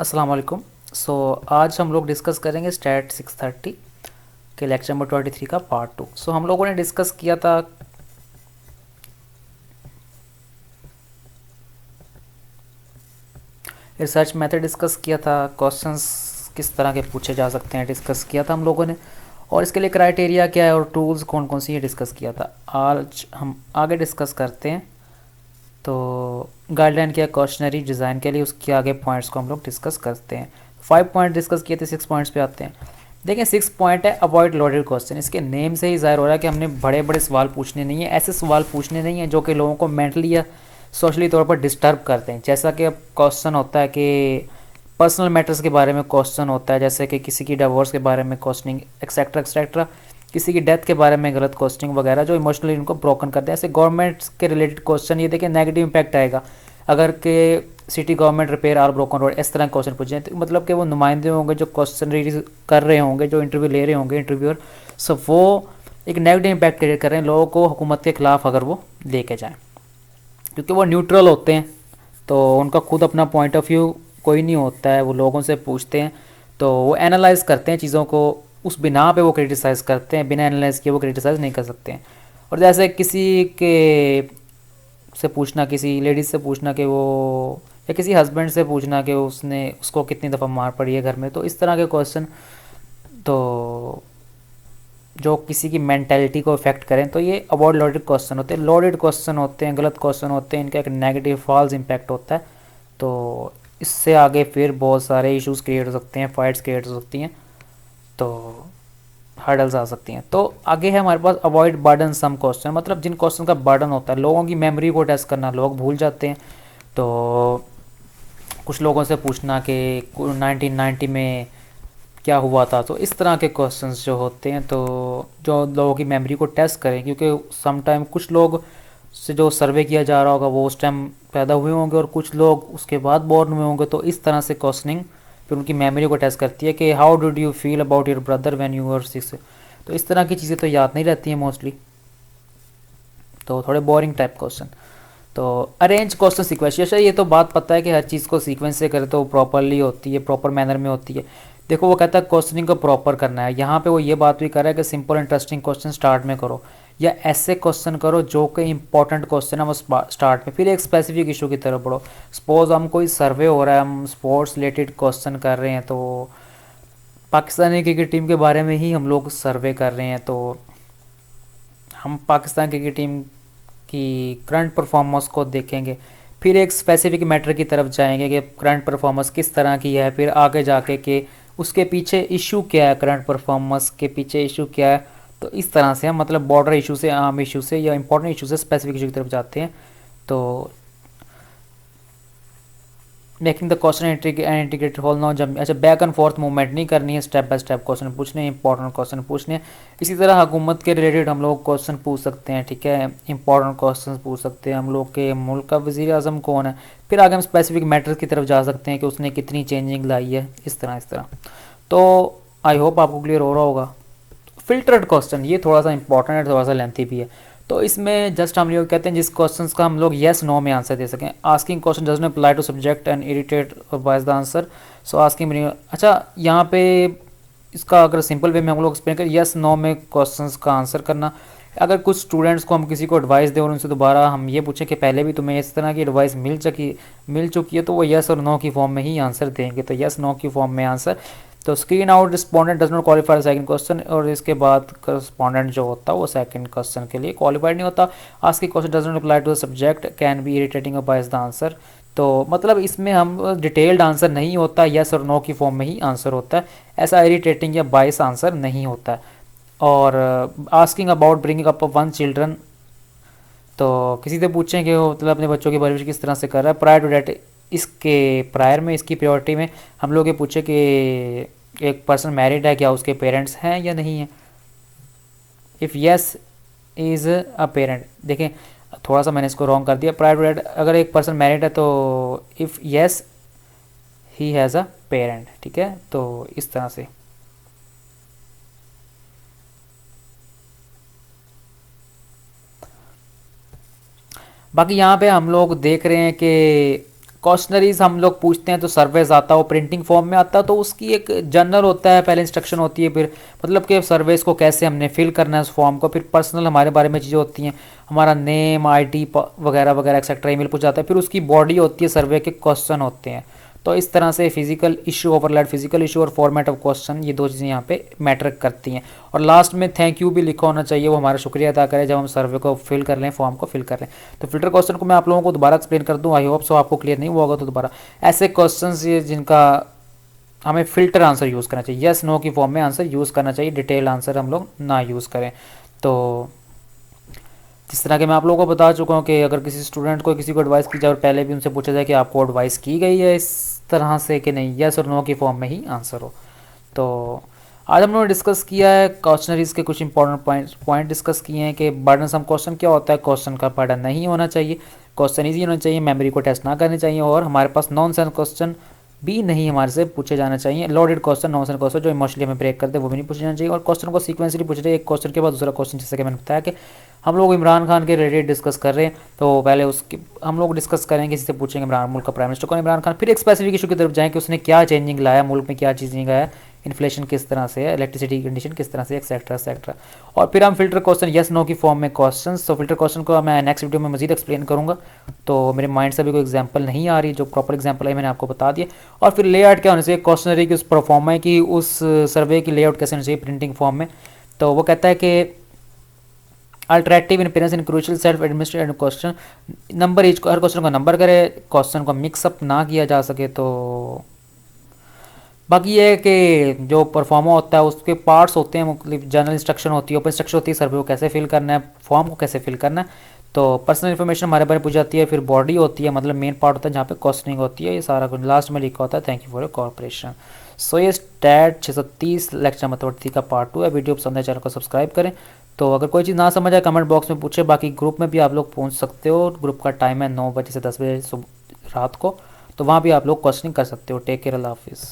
अस्सलाम वालेकुम। आज हम लोग डिस्कस करेंगे स्टैट 630 के लेक्चर नंबर 23 का पार्ट 2। हम लोगों ने डिस्कस किया था रिसर्च मेथड, डिस्कस किया था क्वेश्चंस किस तरह के पूछे जा सकते हैं, डिस्कस किया था हम लोगों ने, और इसके लिए क्राइटेरिया क्या है और टूल्स कौन कौन सी ये डिस्कस किया था। आज हम आगे डिस्कस करते हैं। तो गाइडलाइन क्या है क्वेश्चनरी डिज़ाइन के लिए, उसके आगे पॉइंट्स को हम लोग डिस्कस करते हैं। 5 पॉइंट डिस्कस किए थे, 6 पॉइंट्स पे आते हैं। देखिए 6 पॉइंट है अवॉइड लोडेड क्वेश्चन। इसके नेम से ही जाहिर हो रहा है कि हमने बड़े बड़े सवाल पूछने नहीं है, ऐसे सवाल पूछने नहीं है जो कि लोगों को मेंटली या सोशली तौर पर डिस्टर्ब करते हैं। जैसा कि अब क्वेश्चन होता है कि पर्सनल मैटर्स के बारे में क्वेश्चन होता है, जैसे कि किसी की डिवोर्स के बारे में क्वेश्चनिंग एक्सेट्रा एक्सेट्रा, किसी की डेथ के बारे में गलत क्वेश्चनिंग वगैरह, जो इमोशनली उनको ब्रोकन करते हैं। ऐसे गवर्नमेंट के रिलेटेड क्वेश्चन, ये देखिए नेगेटिव इंपैक्ट आएगा अगर के city government repair are broken road, इस तरह के क्वेश्चन पूछे तो मतलब कि वो नुमाइंदे होंगे जो क्वेश्चन रीड कर रहे होंगे, जो इंटरव्यू ले रहे होंगे इंटरव्यूअर, सो वो एक नेगेटिव इंपैक्ट क्रिएट कर रहे हैं लोगों को हुकूमत के खिलाफ अगर वो लेके जाएँ, क्योंकि वो न्यूट्रल होते हैं। तो उनका खुद अपना पॉइंट ऑफ व्यू कोई नहीं होता है, वो लोगों से पूछते हैं तो वो एनालाइज करते हैं चीज़ों को, उस बिना पे वो क्रिटिसाइज़ करते हैं, बिना एनालाइज किए वो क्रिटिसाइज़ नहीं कर सकते हैं। और जैसे किसी के से पूछना, किसी लेडीज़ से पूछना कि वो, या किसी हस्बैंड से पूछना कि उसने उसको कितनी दफ़ा मार पड़ी है घर में, तो इस तरह के क्वेश्चन तो जो किसी की मेंटेलिटी को इफेक्ट करें, तो ये अवॉइड लोडेड क्वेश्चन होते हैं। लोडेड क्वेश्चन होते हैं, गलत क्वेश्चन होते हैं, इनका एक नेगेटिव फॉल्स इम्पैक्ट होता है। तो इससे आगे फिर बहुत सारे इश्यूज क्रिएट हो सकते हैं, फाइट्स क्रिएट हो सकती हैं, तो हर्डल्स आ सकती हैं। तो आगे है हमारे पास अवॉइड बर्डन सम क्वेश्चन, मतलब जिन क्वेश्चन का बर्डन होता है, लोगों की मेमोरी को टेस्ट करना, लोग भूल जाते हैं। तो कुछ लोगों से पूछना कि 1990 में क्या हुआ था, तो इस तरह के क्वेश्चंस जो होते हैं, तो जो लोगों की मेमोरी को टेस्ट करें, क्योंकि सम टाइम कुछ लोग से जो सर्वे किया जा रहा होगा वो उस टाइम पैदा हुए होंगे और कुछ लोग उसके बाद बॉर्न हुए होंगे। तो इस तरह से क्वेश्चनिंग फिर उनकी मेमोरी को टेस्ट करती है कि how did you feel about your brother when you were 6। तो इस तरह की चीज़ें तो याद नहीं रहती हैं मोस्टली, तो थोड़े बोरिंग टाइप क्वेश्चन। तो अरेंज क्वेश्चन सीक्वेंस, ये तो बात पता है कि हर चीज़ को सीक्वेंस से करे तो प्रॉपरली होती है, प्रॉपर मैनर में होती है। देखो वो कहता है क्वेश्चनिंग को प्रॉपर करना है, यहाँ पे वो ये बात भी कर रहा है कि सिंपल इंटरेस्टिंग क्वेश्चन स्टार्ट में करो, या ऐसे क्वेश्चन करो जो कि इंपॉर्टेंट क्वेश्चन है वो स्टार्ट में, फिर एक स्पेसिफिक इशू की तरफ बढ़ो। सपोज हम कोई सर्वे हो रहा है, हम स्पोर्ट्स रिलेटेड क्वेश्चन कर रहे हैं, तो पाकिस्तानी क्रिकेट टीम के बारे में ही हम लोग सर्वे कर रहे हैं, तो हम पाकिस्तान क्रिकेट टीम की करंट परफॉर्मेंस को देखेंगे, फिर एक स्पेसिफिक मैटर की तरफ जाएंगे कि करंट परफॉर्मेंस किस तरह की है, फिर आगे जाके कि उसके पीछे इशू क्या है, करंट परफॉर्मेंस के पीछे इशू क्या है। तो इस तरह से हम मतलब बॉर्डर इशू से, आम इशू से, या इंपॉर्टेंट इशू से स्पेसिफिक इशू की तरफ जाते हैं। तो making the question integrated whole no जब, अच्छा बैक एंड फोर्थ मूवमेंट नहीं करनी है, स्टेप बाय स्टेप क्वेश्चन पूछने हैं, इंपॉर्टेंट क्वेश्चन पूछने हैं। इसी तरह हुकूमत के रिलेटेड हम लोग क्वेश्चन पूछ सकते हैं, ठीक है, इंपॉर्टेंट क्वेश्चन पूछ सकते हैं, हम लोग के मुल्क का वज़ीर आज़म कौन है, फिर आगे हम स्पेसिफिक मैटर्स की तरफ जा सकते हैं कि उसने कितनी चेंजिंग लाई है, इस तरह। तो आई होप आपको क्लियर हो रहा होगा। फिल्टर्ड क्वेश्चन ये थोड़ा सा इंपॉर्टेंट है, थोड़ा सा लेंथी भी है। तो इसमें जस्ट हम लोग कहते हैं जिस क्वेश्चन का हम लोग येस नो में आंसर दे सकें। Asking question doesn't apply to subject and irritate bias the answer, so asking. अच्छा यहाँ पे इसका अगर सिंपल वे में हम लोग एक्सप्लेन करें, येस नो में क्वेश्चंस का आंसर करना। अगर कुछ स्टूडेंट्स को हम किसी को एडवाइस दें और उनसे दोबारा हम ये पूछें कि पहले भी तुम्हें इस तरह की एडवाइस मिल चुकी है, तो वो येस और नो की फॉर्म में ही आंसर देंगे, तो येस नो की फॉर्म में आंसर। तो screen out respondent does not qualify second question, और इसके बाद करस्पॉन्डेंट जो होता है वो सेकंड क्वेश्चन के लिए क्वालिफाइड नहीं होता। Asking question does not apply to the subject can be irritating और बायस द आंसर। तो मतलब इसमें हम डिटेल्ड आंसर नहीं होता, यस और नो की फॉर्म में ही आंसर होता है, ऐसा इरिटेटिंग या बायस आंसर नहीं होता है। और asking about bringing up one children, तो किसी से पूछें कि वो मतलब अपने बच्चों की परवरिश किस तरह से कर रहा है, प्रायर टू डेट, इसके प्रायर में, इसकी प्रायोरिटी में हम लोग ये पूछे कि एक पर्सन मैरिड है, क्या उसके पेरेंट्स हैं या नहीं है। If yes is a parent, देखें थोड़ा सा मैंने इसको रॉन्ग कर दिया, प्रायर टू डेट अगर एक पर्सन मैरिड है तो if yes he has a parent, ठीक है, तो इस तरह से। बाकी यहाँ पे हम लोग देख रहे हैं कि क्वेश्चनरीज हम लोग पूछते हैं तो सर्वेज आता है, वो प्रिंटिंग फॉर्म में आता है, तो उसकी एक जनरल होता है, पहले इंस्ट्रक्शन होती है, फिर मतलब कि सर्वेज को कैसे हमने फिल करना है उस फॉर्म को, फिर पर्सनल हमारे बारे में चीज़ें होती हैं, हमारा नेम, आईडी वगैरह वगैरह एक्सेट्रा ईमेल पूछा जाता है, फिर उसकी बॉडी होती है, सर्वे के क्वेश्चन होते हैं। तो इस तरह से physical issue, overlaid physical issue और फॉर्मेट ऑफ क्वेश्चन, ये दो चीज़ें यहाँ पे मैटर करती हैं। और लास्ट में थैंक यू भी लिखा होना चाहिए, वो हमारा शुक्रिया अदा करे जब हम सर्वे को फिल कर लें, फॉर्म को फिल कर लें। तो फिल्टर क्वेश्चन को मैं आप लोगों को दोबारा एक्सप्लेन कर दूँ, आई होप सो आपको क्लियर नहीं हुआ होगा, तो दोबारा ऐसे क्वेश्चन ये जिनका हमें फिल्टर आंसर यूज़ करना चाहिए, यस नो की फॉर्म में आंसर यूज़ करना चाहिए, डिटेल आंसर हम लोग ना यूज़ करें। तो जिस तरह के मैं आप लोगों को बता चुका हूँ कि अगर किसी स्टूडेंट को किसी को एडवाइस की जाए और पहले भी उनसे पूछा जाए कि आपको एडवाइस की गई है इस तरह से कि नहीं, यस और नो की फॉर्म में ही आंसर हो। तो आज हम लोगों ने डिस्कस किया है क्वेश्चनरीज के कुछ इंपॉर्टेंट पॉइंट डिस्कस किए हैं कि बर्डनसम क्वेश्चन क्या होता है, क्वेश्चन का बर्डन नहीं होना चाहिए, क्वेश्चन ईजी होना चाहिए, मेमोरी को टेस्ट ना करनी चाहिए, और हमारे पास नॉन सेंस क्वेश्चन भी नहीं हमारे से पूछे जाना चाहिए। Loaded question, non sense question जो इमोशनली हमें ब्रेक करते हैं वो भी नहीं पूछे जाना चाहिए, और क्वेश्चन को सीक्वेंसली पूछ रहे हैं, एक क्वेश्चन के बाद दूसरा क्वेश्चन, जैसे कि मैंने बताया कि हम लोग इमरान खान के रिलेटेड डिस्कस कर रहे हैं, तो पहले उसके हम लोग डिस्कस करेंगे, जिससे पूछेंगे इमरान मुल्क का प्राइम मिनिस्टर कौन इमरान खान, फिर एक स्पेसिफिक इशू की तरफ जाएँ कि उसने क्या चेंजिंग लाया, मुल्क में क्या चीज़िंग आया, इन्फ्लेशन किस तरह से है, इलेक्ट्रिसिटी कंडीशन किस तरह से, एक्सेट्रा एक्सेट्रा। और फिर हम फिल्टर क्वेश्चन यस नो की फॉर्म में क्वेश्चन, तो फिल्टर क्वेश्चन को मैं नेक्स्ट वीडियो में मजीद एक्सप्लेन करूँगा। तो मेरे माइंड से अभी कोई एग्जांपल नहीं आ रही, जो प्रॉपर एग्जांपल है मैंने आपको बता दिया। और फिर लेआउट क्या होना चाहिए क्वेश्चनरी की, उस परफॉर्मा की, उस सर्वे की लेआउट कैसे होनी चाहिए प्रिंटिंग फॉर्म में। तो वो कहता है कि अल्टरनेटिव इन पेरेंट्स इन crucial self administrated question, number each, हर क्वेश्चन का नंबर करे, क्वेश्चन को मिक्सअप ना किया जा सके। तो बाकी ये है कि जो परफॉर्मा होता है उसके पार्ट्स होते हैं, मतलब जनरल इंस्ट्रक्शन होती है, ओपन इंस्ट्रक्शन होती है, सर्वे को कैसे फिल करना है, फॉर्म को कैसे फिल करना है, तो पर्सनल इन्फॉर्मेशन हमारे बारे में पूछ जाती है, फिर बॉडी होती है, मतलब मेन पार्ट होता है जहाँ पे क्वेश्चनिंग होती है, ये सारा कुछ लास्ट में लिखा होता है, thank you for your corporation. So ये स्टैट 630 लेक्चर मैथमेटिक्स का पार्ट 2 है। वीडियो पसंद है चैनल को सब्सक्राइब करें। तो अगर कोई चीज़ ना समझ आए कमेंट बॉक्स में पूछे, बाकी ग्रुप में भी आप लोग पूछ सकते हो, ग्रुप का टाइम है 9 बजे से 10 बजे रात को, तो वहाँ भी आप लोग क्वेश्चनिंग कर सकते हो। टेक केयर, अल्लाह हाफिज़।